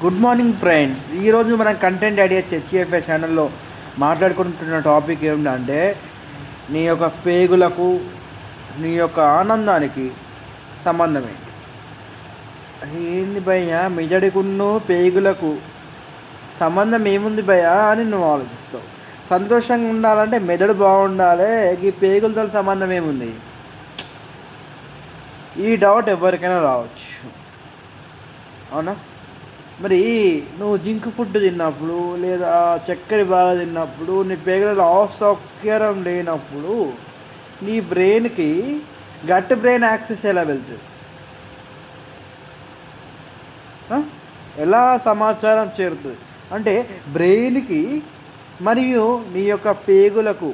Good morning friends. ఈరోజు మనం content ideas HFA ఛానల్లో మాట్లాడుకుంటున్న టాపిక్ ఏమిటంటే నీ యొక్క పేగులకు నీ యొక్క ఆనందానికి సంబంధం ఏంటి? ఏంది భయ్యా, మెదడుకున్న పేగులకు సంబంధం ఏముంది భయ్యా అని నువ్వు ఆలోచిస్తావు. సంతోషంగా ఉండాలంటే మెదడు బాగుండాలి, ఈ పేగులతో సంబంధం ఏముంది? ఈ డౌట్ ఎవరికైనా రావచ్చు, అవునా? మరి నువ్వు జింక్ ఫుడ్ తిన్నప్పుడు లేదా చక్కెర బాగా తిన్నప్పుడు నీ పేగులలో అసౌకర్యం లేనప్పుడు నీ బ్రెయిన్కి గట్ బ్రెయిన్ యాక్సెస్ ఎలా వెళ్తుంది? ఎలా సమాచారం చేరుతుంది అంటే బ్రెయిన్కి మరియు నీ యొక్క పేగులకు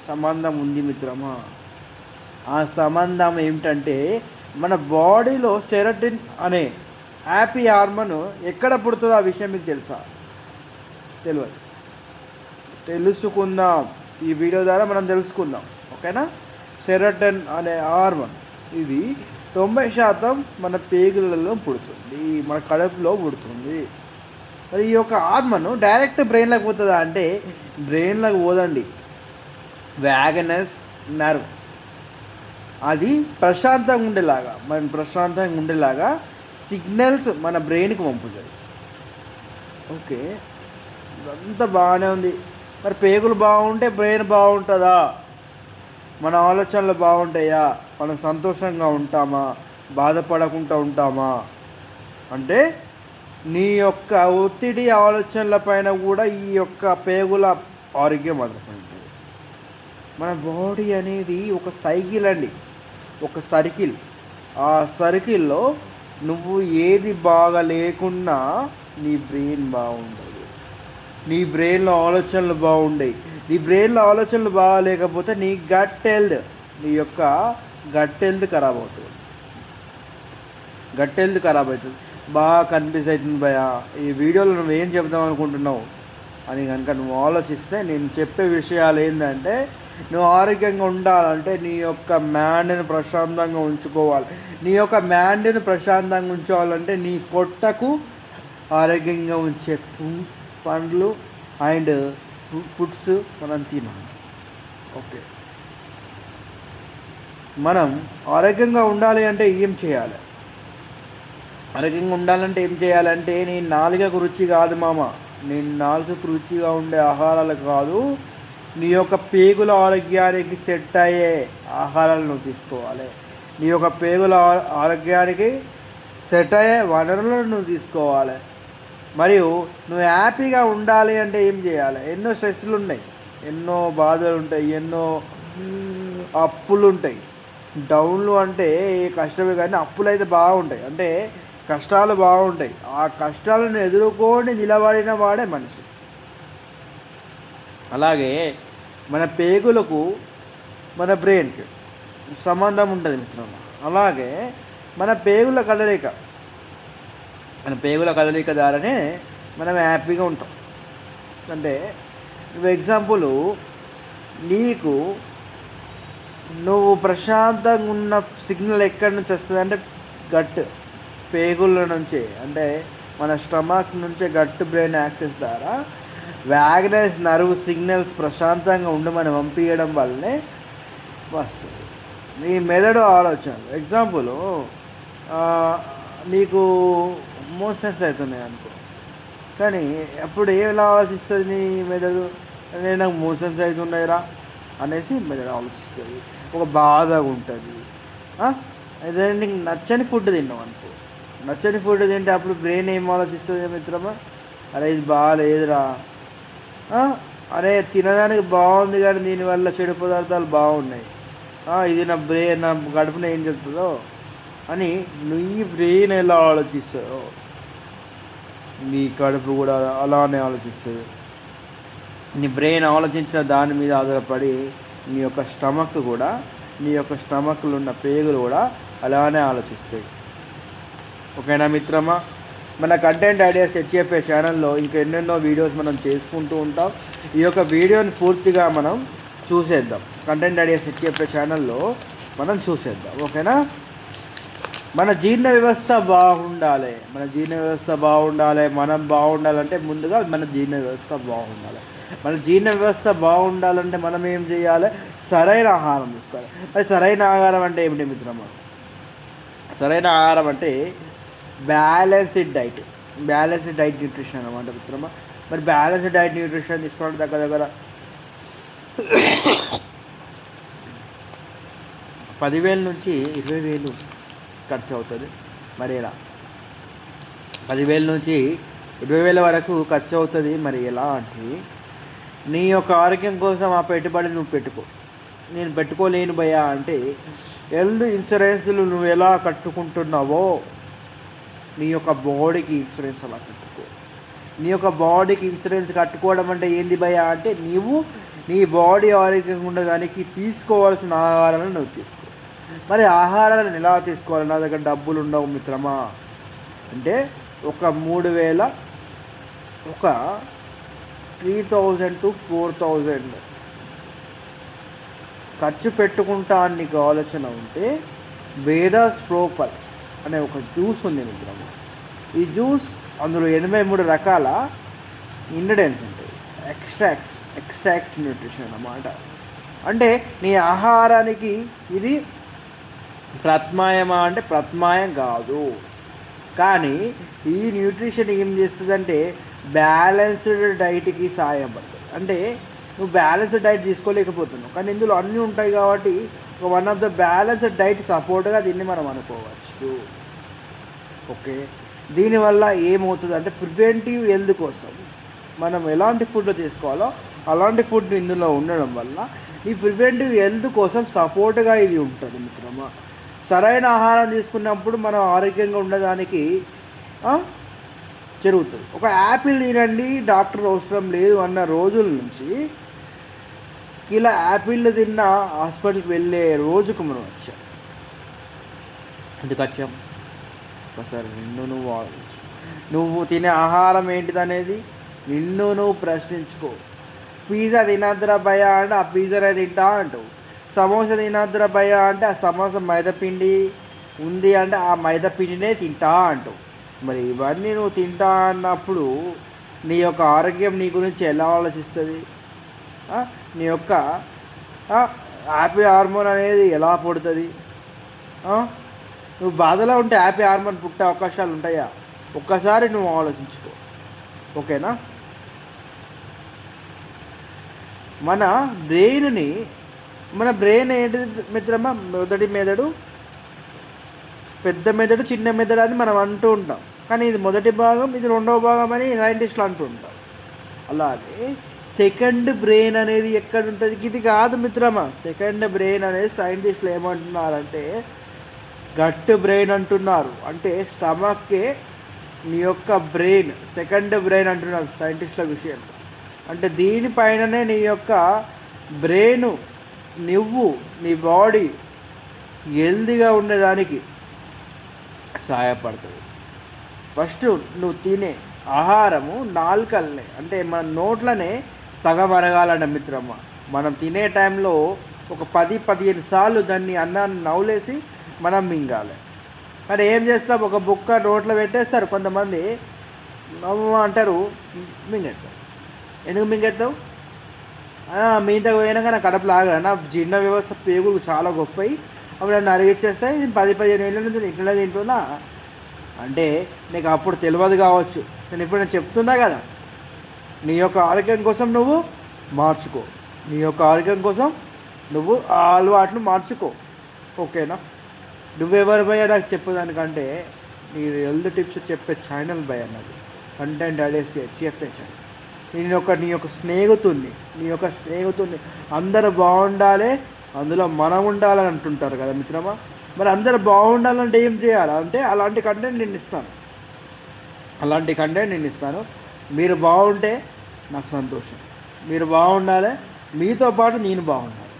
సంబంధం ఉంది మిత్రమా. ఆ సంబంధం ఏమిటంటే మన బాడీలో సెరటిన్ అనే హ్యాపీ హార్మోన్ ఎక్కడ పుడుతుందో ఆ విషయం మీకు తెలుసా? తెలియదు. తెలుసుకుందాం, ఈ వీడియో ద్వారా మనం తెలుసుకుందాం, ఓకేనా? సెరటిన్ అనే హార్మోన్ ఇది 90% మన పేగులలో పుడుతుంది, మన కడుపులో పుడుతుంది. మరి ఈ యొక్క హార్మోన్ డైరెక్ట్ బ్రెయిన్లోకి పోతుందా అంటే బ్రెయిన్లోకి పోదండి. వ్యాగనస్ నర్వ్ అది ప్రశాంతంగా ఉండేలాగా సిగ్నల్స్ మన బ్రెయిన్కి పంపుతుంది. ఓకే, ఇదంతా బాగానే ఉంది. మరి పేగులు బాగుంటే బ్రెయిన్ బాగుంటుందా? మన ఆలోచనలు బాగుంటాయా? మనం సంతోషంగా ఉంటామా? బాధపడకుండా ఉంటామా? అంటే నీ యొక్క ఒత్తిడి ఆలోచనల పైన కూడా ఈ యొక్క పేగుల ఆరోగ్యం ఆధారపడి ఉంటుంది. మన బాడీ అనేది ఒక సైకిల్ అండి, ఒక సర్కిల్. ఆ సర్కిల్లో నువ్వు ఏది బాగా లేకున్నా నీ బ్రెయిన్ బాగుండదు, నీ బ్రెయిన్లో ఆలోచనలు బాగుండయి. నీ బ్రెయిన్లో ఆలోచనలు బాగాలేకపోతే నీ నీ యొక్క గట్ హెల్త్ ఖరాబ్ అవుతుంది. బాగా కన్ఫ్యూజ్ అవుతుంది భయ, ఈ వీడియోలో నువ్వు ఏం చెప్దాం అనుకుంటున్నావు అని కనుక నువ్వు ఆలోచిస్తే నేను చెప్పే విషయాలు ఏంటంటే నువ్వు ఆరోగ్యంగా ఉండాలంటే నీ యొక్క మైండ్ని ప్రశాంతంగా ఉంచుకోవాలి. నీ యొక్క మైండ్ని ప్రశాంతంగా ఉంచుకోవాలంటే నీ పొట్టకు ఆరోగ్యంగా ఉంచే పండ్లు అండ్ ఫుడ్స్ మనం తినాలి. ఓకే, మనం ఆరోగ్యంగా ఉండాలి అంటే ఏం చేయాలి? నీ నాలుకకు రుచి కాదు మామ, నీ నాలుకకు రుచిగా ఉండే ఆహారాలు కాదు, నీ యొక్క పేగుల ఆరోగ్యానికి సెట్ అయ్యే ఆహారాలు నువ్వు తీసుకోవాలి. నీ యొక్క పేగుల ఆరోగ్యానికి సెట్ అయ్యే వనరులను నువ్వు తీసుకోవాలి. మరియు నువ్వు హ్యాపీగా ఉండాలి అంటే ఏం చేయాలి? ఎన్నో స్ట్రెస్లు ఉన్నాయి, ఎన్నో బాధలు ఉంటాయి, ఎన్నో అప్పులు ఉంటాయి. డౌన్లు అంటే కష్టమే, కానీ అప్పులు అయితే బాగుంటాయి, అంటే కష్టాలు బాగుంటాయి. ఆ కష్టాలను ఎదుర్కొని నిలబడిన వాడే మనిషి. అలాగే మన పేగులకు మన బ్రెయిన్కి సంబంధం ఉంటుంది మిత్రులు. అలాగే మన పేగుల కదలిక ద్వారానే మనం హ్యాపీగా ఉంటాం. అంటే ఎగ్జాంపుల్, నువ్వు ప్రశాంతంగా ఉన్న సిగ్నల్ ఎక్కడి నుంచి వస్తుంది అంటే పేగుల నుంచే, అంటే మన స్టమక్ నుంచే గట్ బ్రెయిన్ యాక్సెస్ ద్వారా వ్యాగనస్ నర్వ్ సిగ్నల్స్ ప్రశాంతంగా ఉండమని పంపించడం వల్లనే వస్తుంది నీ మెదడు ఆలోచనలు. ఎగ్జాంపుల్, నీకు మోషన్స్ అవుతున్నాయి అనుకో, కానీ అప్పుడు ఎలా ఆలోచిస్తుంది నీ మెదడు? నాకు మోషన్స్ అవుతున్నాయిరా అనేసి మెదడు ఆలోచిస్తుంది. ఒక బాధగా ఉంటుంది. అదే నీకు నచ్చని ఫుడ్ తిన్నావు అనుకో, నచ్చని ఫుడ్ తింటే అప్పుడు బ్రెయిన్ ఏం ఆలోచిస్తుంది మిత్రమా? అరే ఇది బాగాలేదురా, అరే తినడానికి బాగుంది కానీ దీనివల్ల చెడు పదార్థాలు బాగున్నాయి, ఇది నా కడుపున ఏం చెప్తుందో అని నీ బ్రెయిన్ ఎలా ఆలోచిస్తుందో నీ కడుపు కూడా అలానే ఆలోచిస్తుంది. నీ బ్రెయిన్ ఆలోచించిన దాని మీద ఆధారపడి నీ యొక్క స్టమక్లో ఉన్న పేగులు కూడా అలానే ఆలోచిస్తాయి. ఓకేనా మిత్రమా? మన కంటెంట్ ఐడియాస్ హెచ్ఎఫ్ఏ ఛానల్లో ఇంకా ఎన్నెన్నో వీడియోస్ మనం చేసుకుంటూ ఉంటాం. ఈ యొక్క వీడియోని పూర్తిగా మనం చూసేద్దాం, కంటెంట్ ఐడియాస్ హెచ్ఎఫ్ఏ ఛానల్లో మనం చూసేద్దాం, ఓకేనా? మన జీర్ణ వ్యవస్థ బాగుండాలి, మనం బాగుండాలంటే ముందుగా మన జీర్ణ వ్యవస్థ బాగుండాలి. మన జీర్ణ వ్యవస్థ బాగుండాలంటే మనం ఏం చేయాలి? సరైన ఆహారం తీసుకోవాలి. మరి సరైన ఆహారం అంటే ఏమిటి మిత్రమా? సరైన ఆహారం అంటే బ్యాలెన్స్డ్ డైట్ న్యూట్రిషన్ అన్నమాట మిత్రమా. మరి బ్యాలెన్స్డ్ డైట్ న్యూట్రిషన్ తీసుకోవాలంటే దగ్గర దగ్గర 10,000 నుంచి 20,000 ఖర్చు అవుతుంది. మరి ఎలా? 10,000 నుంచి 20,000 వరకు ఖర్చు అవుతుంది. మరి ఎలా అంటే నీ యొక్క ఆరోగ్యం కోసం ఆ పెట్టుబడి నువ్వు పెట్టుకో. నేను పెట్టుకోలేను భయ్యా అంటే హెల్త్ ఇన్సూరెన్స్లు నువ్వు ఎలా కట్టుకుంటున్నావో నీ యొక్క బాడీకి ఇన్సూరెన్స్ అలా కట్టుకో. నీ యొక్క బాడీకి ఇన్సూరెన్స్ కట్టుకోవడం అంటే ఏంది భయ్యా అంటే నీవు నీ బాడీ ఆరోగ్యంగా ఉండడానికి తీసుకోవాల్సిన ఆహారాలను నువ్వు తీసుకో. మరి ఆహారాలను ఎలా తీసుకోవాలి? నా దగ్గర డబ్బులు ఉండవు మిత్రమా అంటే ఒక 3,000 ఒక 3,000 to 4,000 ఖర్చు పెట్టుకుంటా అని నీకు ఆలోచన ఉంటే వేదాస్ ప్రో పల్స్ అనే ఒక జ్యూస్ ఉంది మిత్రమా. ఈ జ్యూస్ అందులో 83 రకాల ఇంగ్రీడియంట్స్ ఉంటాయి. ఎక్స్ట్రాక్ట్స్ న్యూట్రిషన్ అన్నమాట. అంటే నీ ఆహారానికి ఇది ప్రత్యామ్నాయమా అంటే ప్రత్యామ్నాయం కాదు. కానీ ఈ న్యూట్రిషన్ ఏం చేస్తుందంటే బ్యాలెన్స్డ్ డైట్కి సహాయపడుతుంది. అంటే నువ్వు బ్యాలెన్స్డ్ డైట్ తీసుకోలేకపోతున్నావు, కానీ ఇందులో అన్నీ ఉంటాయి కాబట్టి ఒక one of the balanced diet సపోర్ట్గా దీన్ని మనం అనుకోవచ్చు. ఓకే, దీనివల్ల ఏమవుతుంది అంటే ప్రివెంటివ్ హెల్త్ కోసం మనం ఎలాంటి ఫుడ్ తీసుకోవాలో అలాంటి ఫుడ్ ఇందులో ఉండడం వల్ల ఈ ప్రివెంటివ్ హెల్త్ కోసం సపోర్ట్గా ఇది ఉంటుంది మిత్రమా. సరైన ఆహారం తీసుకున్నప్పుడు మనం ఆరోగ్యంగా ఉండడానికి జరుగుతుంది. ఒక యాపిల్ తినండి, డాక్టర్ అవసరం లేదు అన్న రోజుల నుంచి కిలో యాపిల్ తిన్న హాస్పిటల్కి వెళ్ళే రోజుకు మనం వచ్చాం. ఎందుకు వచ్చాం? ఒకసారి నువ్వు ఆలోచించు. నువ్వు తినే ఆహారం ఏంటిదనేది నువ్వు ప్రశ్నించుకో. పిజ్జా తినద్దురా భయ అంటే ఆ పిజ్జానే తింటా అంటావు. సమోసా తినద్దురా భయ అంటే ఆ సమోసా మైదాపిండి ఉంది అంటే ఆ మైదాపిండినే తింటా అంటావు. మరి ఇవన్నీ నువ్వు తింటా అన్నప్పుడు నీ యొక్క ఆరోగ్యం నీ గురించి ఎలా ఆలోచిస్తుంది? నీ యొక్క హ్యాపీ హార్మోన్ అనేది ఎలా పుడుతుంది? నువ్వు బాధలో ఉంటే హ్యాపీ హార్మోన్ పుట్టే అవకాశాలు ఉంటాయా? ఒక్కసారి నువ్వు ఆలోచించుకో. ఓకేనా? మన బ్రెయిన్ ఏంటిది మిత్రమా? మొదటి మెదడు, పెద్ద మెదడు, చిన్న మెదడు అని మనం అంటూ ఉంటాం. కానీ ఇది మొదటి భాగం, ఇది రెండవ భాగం అని సైంటిస్టులు అంటూ ఉంటారు. అలాగే సెకండ్ బ్రెయిన్ అనేది ఎక్కడ ఉంటుంది? ఇది కాదు మిత్రమా. సెకండ్ బ్రెయిన్ అనేది సైంటిస్టులు ఏమంటున్నారంటే గట్ బ్రెయిన్ అంటున్నారు. అంటే స్టమక్కే నీ యొక్క బ్రెయిన్, సెకండ్ బ్రెయిన్ అంటున్నారు సైంటిస్టుల విషయంలో. అంటే దీనిపైననే నీ యొక్క బ్రెయిన్, నీ బాడీ హెల్తీగా ఉండేదానికి సహాయపడుతుంది. ఫస్ట్ నువ్వు తినే ఆహారము నాలుకల్నే అంటే మన నోట్లనే సగం అరగాలంట మిత్రమ్మ. మనం తినే టైంలో ఒక 10-15 సార్లు దాన్ని అన్నాన్ని నవ్వులేసి మనం మింగాలి. మరి ఏం చేస్తాం? ఒక బుక్క నోట్లో పెట్టేస్తారు కొంతమంది, అంటారు మింగేస్తావు. ఎందుకు మింగేస్తావు? మిగతా పోయినాక నా కడుపులో ఆగల, నా జీర్ణ వ్యవస్థ పేగులు చాలా గొప్పవి, అప్పుడు నన్ను అరిగిచ్చేస్తాయి, నేను 10-15 ఏళ్ళ నుంచి ఇట్లా తింటున్నా అంటే నీకు అప్పుడు తెలియదు కావచ్చు. నేను చెప్తున్నా కదా, నీ యొక్క ఆరోగ్యం కోసం నువ్వు మార్చుకో. నీ యొక్క ఆరోగ్యం కోసం నువ్వు ఆ అలవాట్లు మార్చుకో. ఓకేనా? నువ్వెవరు భయ నాకు చెప్పేదానికంటే నీ హెల్త్ టిప్స్ చెప్పే ఛానల్ భయ అన్నది కంటెంట్ అడేసి చెప్పే ఛానల్. నీ యొక్క స్నేహితుడిని అందరూ బాగుండాలి, అందులో మనం ఉండాలని అంటుంటారు కదా మిత్రమా. మరి అందరూ బాగుండాలంటే ఏం చేయాలి అంటే అలాంటి కంటెంట్ నేను ఇస్తాను. మీరు బాగుంటే నాకు సంతోషం. మీరు బాగుండాలి, మీతో పాటు నేను బాగుండాలి,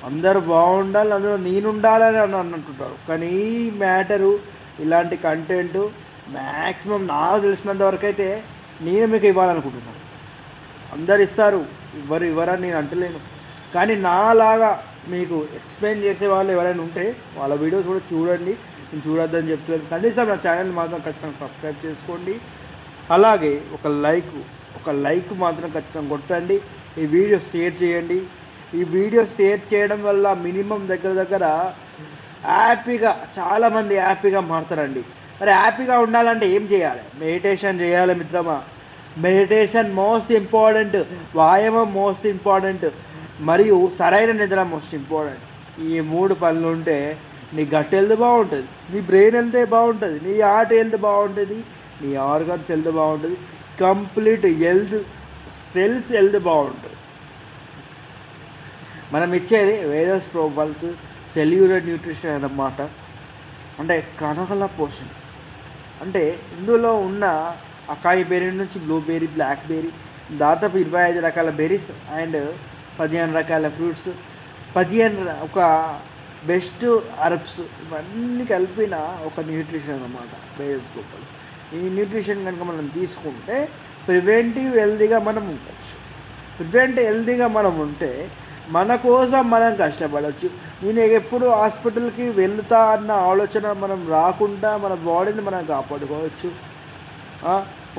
అందరూ బాగుండాలి, అందులో నేను ఉండాలని అంటుంటారు. కానీ ఈ మ్యాటరు, ఇలాంటి కంటెంట్ మ్యాక్సిమం నాకు తెలిసినంత వరకు అయితే నేను మీకు ఇవ్వాలనుకుంటున్నాను. అందరు ఇస్తారు, ఇవ్వరని నేను అంటలేను. కానీ నాలాగా మీకు ఎక్స్ప్లెయిన్ చేసే వాళ్ళు ఎవరైనా ఉంటే వాళ్ళ వీడియోస్ కూడా చూడండి. నేను చూడొద్దని చెప్తున్నాను. కనీసం నా ఛానల్ మాత్రం ఖచ్చితంగా సబ్స్క్రైబ్ చేసుకోండి. అలాగే ఒక లైక్ మాత్రం ఖచ్చితంగా కొట్టండి. ఈ వీడియో షేర్ చేయండి. ఈ వీడియో షేర్ చేయడం వల్ల మినిమం దగ్గర హ్యాపీగా చాలామంది హ్యాపీగా మారుతారండి. మరి హ్యాపీగా ఉండాలంటే ఏం చేయాలి? మెడిటేషన్ చేయాలి మిత్రమా. మెడిటేషన్ మోస్ట్ ఇంపార్టెంట్, వ్యాయామం మోస్ట్ ఇంపార్టెంట్, మరియు సరైన నిద్ర మోస్ట్ ఇంపార్టెంట్. ఈ 3 పనులు ఉంటే నీ గట్ హెల్త్ బాగుంటుంది, నీ బ్రెయిన్ హెల్త్ బాగుంటుంది, నీ హార్ట్ హెల్త్ బాగుంటుంది, నీ ఆర్గన్స్ హెల్త్ బాగుంటుంది, కంప్లీట్ హెల్త్ సెల్స్ హెల్త్ బాగుంటుంది. మనం ఇచ్చేది వేదస్ ప్రోపల్స్ సెల్యులర్ న్యూట్రిషన్ అన్నమాట. అంటే కణాల పోషణ. అంటే ఇందులో ఉన్న అకాయి బెర్రీ నుంచి బ్లూబెర్రీ, బ్లాక్బెర్రీ, దాదాపు 25 రకాల బెర్రీస్ అండ్ 15 రకాల ఫ్రూట్స్, 15 ఒక బెస్ట్ హెర్బ్స్, ఇవన్నీ కలిపిన ఒక న్యూట్రిషన్ అన్నమాట వేదస్ ప్రోపల్స్. ఈ న్యూట్రిషన్ కనుక మనం తీసుకుంటే ప్రివెంటివ్ హెల్తీగా మనం ఉండొచ్చు. హెల్తీగా మనం ఉంటే మన కోసం మనం కష్టపడవచ్చు. నేను ఎప్పుడు హాస్పిటల్కి వెళ్తా అన్న ఆలోచన మనం రాకుండా మన బాడీని మనం కాపాడుకోవచ్చు.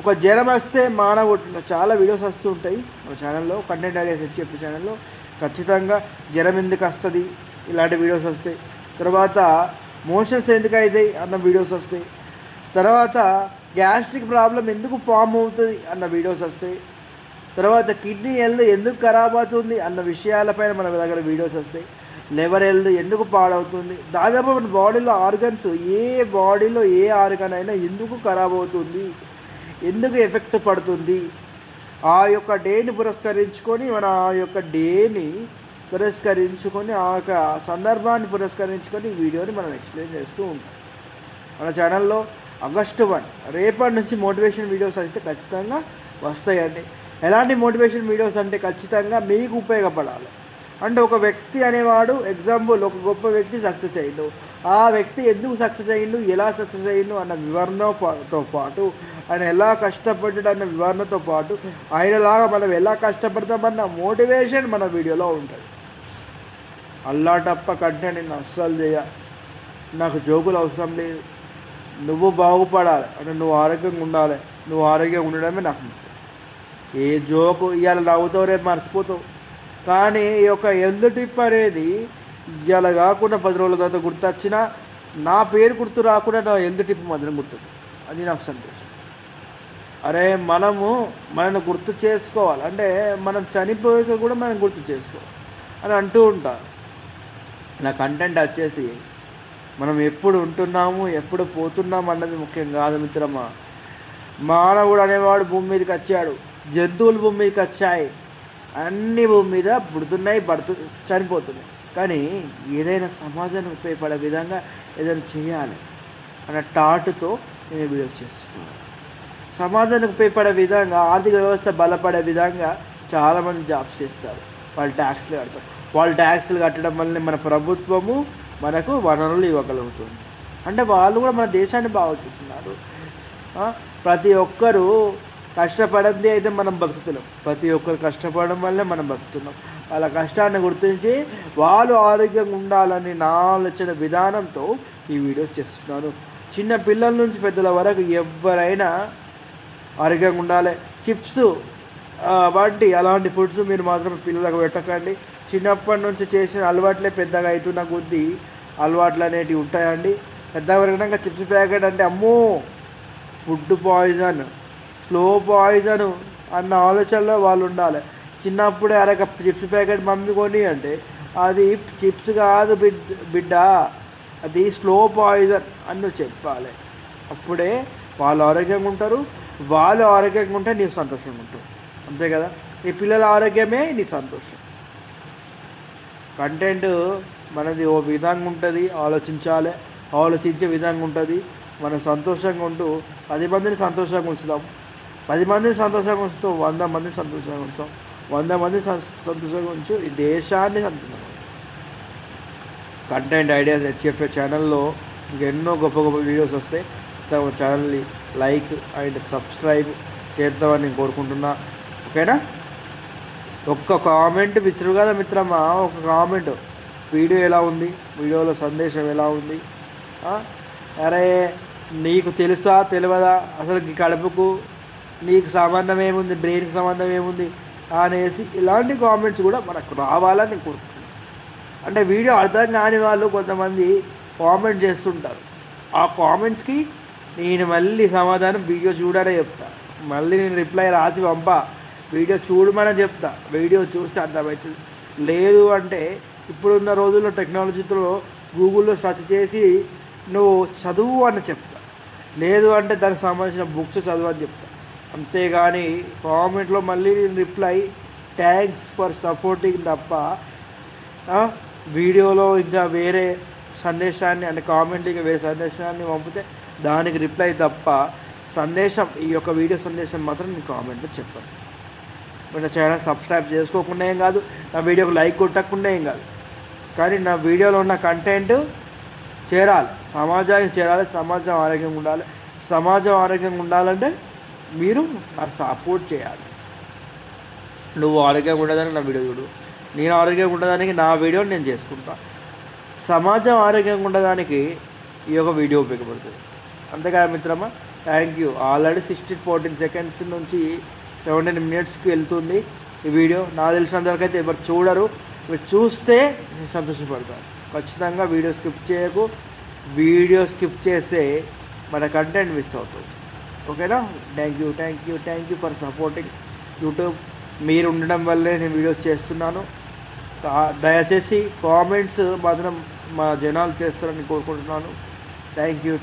ఒక జ్వరం వస్తే మానవుట్లో చాలా వీడియోస్ వస్తూ ఉంటాయి మన ఛానల్లో, కంటెంట్ ఐడియాస్ చెప్పే ఛానల్లో. ఖచ్చితంగా జ్వరం ఎందుకు వస్తుంది ఇలాంటి వీడియోస్ వస్తాయి. తర్వాత మోషన్స్ ఎందుకు అవుతాయి అన్న వీడియోస్ వస్తాయి. తర్వాత గ్యాస్ట్రిక్ ప్రాబ్లం ఎందుకు ఫామ్ అవుతుంది అన్న వీడియోస్ వస్తాయి. తర్వాత కిడ్నీ హెల్త్ ఎందుకు ఖరాబ్ అవుతుంది అన్న విషయాలపైన మన దగ్గర వీడియోస్ వస్తాయి. లివర్ హెల్త్ ఎందుకు పాడవుతుంది, దాదాపు మన బాడీలో ఆర్గన్స్, బాడీలో ఏ ఆర్గన్ అయినా ఎందుకు ఖరాబ్ అవుతుంది, ఎందుకు ఎఫెక్ట్ పడుతుంది, ఆ యొక్క డేని పురస్కరించుకొని ఆ యొక్క సందర్భాన్ని పురస్కరించుకొని ఈ వీడియోని మనం ఎక్స్ప్లెయిన్ చేస్తూ ఉంటాం. మన ఛానల్లో ఆగస్టు 1 రేపటి నుంచి మోటివేషన్ వీడియోస్ అయితే ఖచ్చితంగా వస్తాయండి. ఎలాంటి మోటివేషన్ వీడియోస్ అంటే ఖచ్చితంగా మీకు ఉపయోగపడాలి. అంటే ఒక వ్యక్తి అనేవాడు, ఎగ్జాంపుల్ ఒక గొప్ప వ్యక్తి సక్సెస్ అయ్యిండు, ఆ వ్యక్తి ఎందుకు సక్సెస్ అయ్యిండు, ఎలా సక్సెస్ అయ్యిండు అన్న వివరణతో పాటు, ఆయన ఎలా కష్టపడ్డాడు అన్న వివరణతో పాటు, ఆయనలాగా మనం ఎలా కష్టపడతామన్న మోటివేషన్ మన వీడియోలో ఉంటుంది. అల్లాటప్ప కంటెంట్ నేను అస్సలు నాకు జోకులు అవసరం లేదు. నువ్వు బాగుపడాలి అంటే నువ్వు ఆరోగ్యంగా ఉండాలి. నువ్వు ఆరోగ్యంగా ఉండడమే నాకు ముఖ్యం. ఏ జోకు ఇవాళ నవ్వుతావు రేపు మర్చిపోతావు. కానీ ఈ యొక్క హెల్త్ టిప్ అనేది ఇవాళ కాకుండా 10 రోజుల తర్వాత గుర్తొచ్చినా, నా పేరు గుర్తు రాకుండా నా హెల్త్ టిప్ మాత్రం గుర్తుంది. అది నాకు సంతోషం. అరే మనల్ని గుర్తు చేసుకోవాలి, అంటే మనం చనిపోయాక కూడా మనం గుర్తు చేసుకోవాలి అని అంటూ ఉంటారు. నా కంటెంట్ వచ్చేసి మనం ఎప్పుడు ఉంటున్నాము ఎప్పుడు పోతున్నాము అన్నది ముఖ్యం కాదు మిత్రమా. మానవుడు అనేవాడు భూమి మీదకి వచ్చాడు, జంతువులు భూమి మీదకి వచ్చాయి, అన్ని భూమి మీద పుడుతున్నాయి, చనిపోతున్నాయి. కానీ ఏదైనా సమాజానికి ఉపయోగపడే విధంగా ఏదైనా చేయాలి అన్న టాటుతో నేను వీడియో చేస్తున్నాను. సమాజానికి ఉపయోగపడే విధంగా, ఆర్థిక వ్యవస్థ బలపడే విధంగా చాలామంది జాబ్స్ చేస్తారు, వాళ్ళు ట్యాక్స్లు కడతారు. వాళ్ళు ట్యాక్స్లు కట్టడం వల్లనే మన ప్రభుత్వము మనకు వనరులు ఇవ్వగలుగుతుంది. అంటే వాళ్ళు కూడా మన దేశాన్ని బాగు చేస్తున్నారు. ప్రతి ఒక్కరూ కష్టపడింది అయితే మనం బతుకుతున్నాం. ప్రతి ఒక్కరు కష్టపడడం వల్లే మనం బతుకుతున్నాం. వాళ్ళ కష్టాన్ని గుర్తించి వాళ్ళు ఆరోగ్యంగా ఉండాలని నా ఆలోచన విధానంతో ఈ వీడియోస్ చేస్తున్నాను. చిన్న పిల్లల నుంచి పెద్దల వరకు ఎవరైనా ఆరోగ్యంగా ఉండాలి. చిప్స్ వంటి అలాంటి ఫుడ్స్ మీరు మాత్రం పిల్లలకు పెట్టకండి. చిన్నప్పటి నుంచి చేసిన అలవాట్లే పెద్దగా అవుతున్న కొద్దీ అలవాట్లు అనేటివి ఉంటాయండి. పెద్దగా పెరిగినాక చిప్స్ ప్యాకెట్ అంటే అమ్మో ఫుడ్ పాయిజన్, స్లో పాయిజన్ అన్న ఆలోచనలో వాళ్ళు ఉండాలి. చిన్నప్పుడే అరక చిప్స్ ప్యాకెట్ మమ్మీ కొని అంటే అది చిప్స్ కాదు బిడ్డ, అది స్లో పాయిజన్ అని చెప్పాలి. అప్పుడే వాళ్ళు ఆరోగ్యంగా ఉంటారు. వాళ్ళు ఆరోగ్యంగా ఉంటే నీకు సంతోషంగా ఉంటావు, అంతే కదా. నీ పిల్లల ఆరోగ్యమే నీ సంతోషం. కంటెంట్ మనది ఓ విధంగా ఉంటుంది, ఆలోచించే విధంగా ఉంటుంది. మనం సంతోషంగా ఉంటూ 10 మందిని సంతోషంగా ఉంచుతాం. 10 మందిని సంతోషంగా ఉంచుతాం, 100 మందిని సంతోషంగా ఉంచుతాం. 100 మందిని సంతోషంగా ఉంచు ఈ దేశాన్ని సంతోషంగా. కంటెంట్ ఐడియాస్ చెప్పే ఛానల్లో ఇంకెన్నో గొప్ప గొప్ప వీడియోస్ వస్తాయి. ఛానల్ని లైక్ అండ్ సబ్స్క్రైబ్ చేద్దామని నేను కోరుకుంటున్నా. ఓకేనా? ఒక్క కామెంట్ విసురు కదా మిత్రమా, ఒక కామెంట్ వీడియో ఎలా ఉంది, వీడియోలో సందేశం ఎలా ఉంది, అరే నీకు తెలుసా తెలియదా, అసలు ఈ కడుపుకు నీకు సంబంధం ఏముంది, బ్రెయిన్కి సంబంధం ఏముంది అనేసి ఇలాంటి కామెంట్స్ కూడా మనకు రావాలని నేను కోరుకుంటున్నాను. అంటే వీడియో అర్థం కాని వాళ్ళు కొంతమంది కామెంట్ చేస్తుంటారు. ఆ కామెంట్స్కి నేను మళ్ళీ సమాధానం వీడియో చూడనే చెప్తా, మళ్ళీ నేను రిప్లై రాసి పంపా, వీడియో చూడమని చెప్తా, వీడియో చూసి అర్థమవుతుంది. లేదు అంటే ఇప్పుడున్న రోజుల్లో టెక్నాలజీతో గూగుల్లో సెర్చ్ చేసి నువ్వు చదువు అని చెప్తా, లేదు అంటే దానికి సంబంధించిన బుక్స్ చదువు అని చెప్తా. అంతేగాని కామెంట్లో మళ్ళీ నేను రిప్లై థ్యాంక్స్ ఫర్ సపోర్టింగ్ తప్ప వీడియోలో ఇంకా వేరే సందేశాన్ని అంటే కామెంట్కి వేరే సందేశాన్ని పంపితే దానికి రిప్లై తప్ప సందేశం ఈ యొక్క వీడియో సందేశం మాత్రం నేను కామెంట్లో చెప్పాను. నా ఛానల్ సబ్స్క్రైబ్ చేసుకోకుండా ఏం కాదు, నా వీడియోకి లైక్ కొట్టకుండా ఏం కాదు, కానీ నా వీడియోలో ఉన్న కంటెంట్ చేరాలి, సమాజానికి చేరాలి, సమాజం ఆరోగ్యంగా ఉండాలి. సమాజం ఆరోగ్యంగా ఉండాలంటే మీరు నాకు సపోర్ట్ చేయాలి. నువ్వు ఆరోగ్యంగా ఉండడానికి నా వీడియో చూడు, నేను ఆరోగ్యంగా ఉండడానికి నా వీడియోని నేను చేసుకుంటా. సమాజం ఆరోగ్యంగా ఉండడానికి ఈ యొక్క వీడియో ఉపయోగపడుతుంది. అంతేకాదు మిత్రమా, థ్యాంక్ యూ. ఆల్రెడీ 14 సెకండ్స్ నుంచి 17 మినిట్స్కి వెళ్తుంది ఈ వీడియో. నాకు తెలిసినంతవరకు అయితే ఎవరు చూడరు, మీరు చూస్తే నేను సంతోషపడతాను. ఖచ్చితంగా వీడియో స్కిప్ చేయకు, వీడియో స్కిప్ చేస్తే మన కంటెంట్ మిస్ అవుతుంది. ఓకేనా? Thank you for supporting YouTube. మీరు ఉండడం వల్లే నేను వీడియో చేస్తున్నాను. దయచేసి కామెంట్స్ మాత్రం మా జనాలు చేస్తారని కోరుకుంటున్నాను. Thank you.